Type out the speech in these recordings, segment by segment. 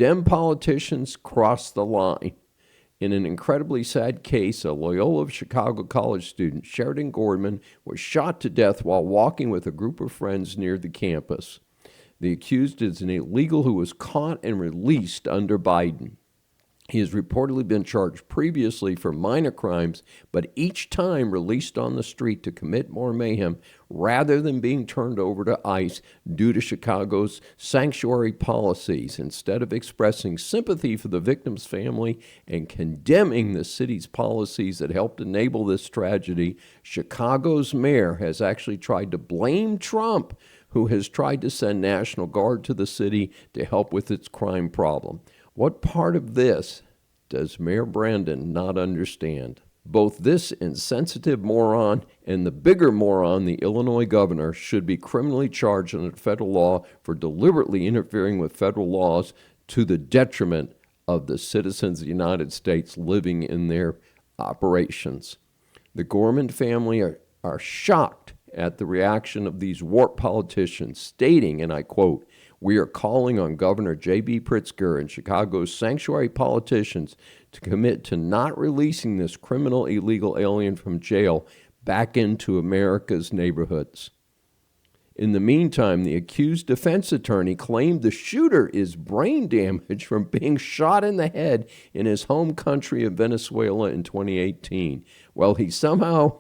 Dem politicians crossed the line. In an incredibly sad case, a Loyola Chicago college student, Sheridan Gorman, was shot to death while walking with a group of friends near the campus. The accused is an illegal who was caught and released under Biden. He has reportedly been charged previously for minor crimes, but each time released on the street to commit more mayhem rather than being turned over to ICE due to Chicago's sanctuary policies. Instead of expressing sympathy for the victim's family and condemning the city's policies that helped enable this tragedy, Chicago's mayor has actually tried to blame Trump, who has tried to send National Guard to the city to help with its crime problem. What part of this does Mayor Brandon not understand? Both this insensitive moron and the bigger moron, the Illinois governor, should be criminally charged under federal law for deliberately interfering with federal laws to the detriment of the citizens of the United States living in their operations. The Gorman family are shocked at the reaction of these warped politicians, stating, and I quote, "We are calling on Governor J.B. Pritzker and Chicago's sanctuary politicians to commit to not releasing this criminal illegal alien from jail back into America's neighborhoods." In the meantime, the accused defense attorney claimed the shooter is brain damaged from being shot in the head in his home country of Venezuela in 2018. Well, he somehow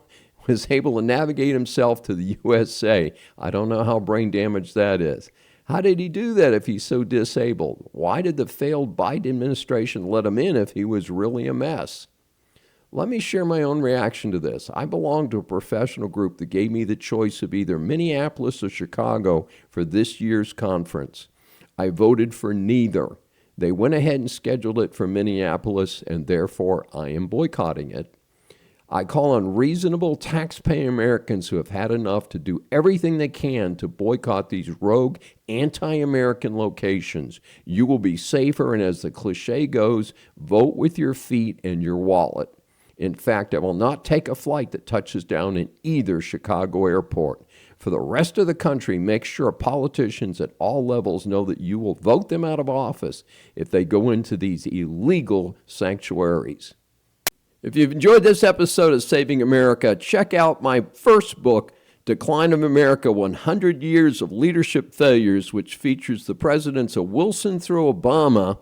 was able to navigate himself to the USA. I don't know how brain damaged that is. How did he do that if he's so disabled? Why did the failed Biden administration let him in if he was really a mess? Let me share my own reaction to this. I belong to a professional group that gave me the choice of either Minneapolis or Chicago for this year's conference. I voted for neither. They went ahead and scheduled it for Minneapolis, and therefore I am boycotting it. I call on reasonable taxpaying Americans who have had enough to do everything they can to boycott these rogue, anti-American locations. You will be safer, and as the cliche goes, vote with your feet and your wallet. In fact, I will not take a flight that touches down in either Chicago airport. For the rest of the country, make sure politicians at all levels know that you will vote them out of office if they go into these illegal sanctuaries. If you've enjoyed this episode of Saving America, check out my first book, Decline of America, 100 Years of Leadership Failures, which features the presidents of Wilson through Obama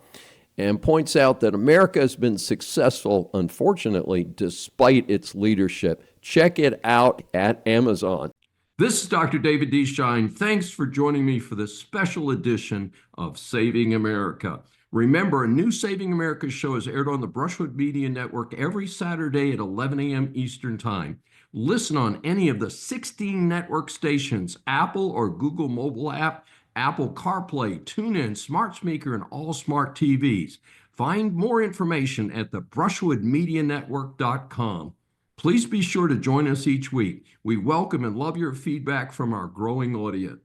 and points out that America has been successful, unfortunately, despite its leadership. Check it out at Amazon. This is Dr. David D. Shine. Thanks for joining me for this special edition of Saving America. Remember, a new Saving America show is aired on the Brushwood Media Network every Saturday at 11 a.m. Eastern Time. Listen on any of the 16 network stations, Apple or Google mobile app, Apple CarPlay, TuneIn, Smart Speaker, and all smart TVs. Find more information at the brushwoodmedianetwork.com. Please be sure to join us each week. We welcome and love your feedback from our growing audience.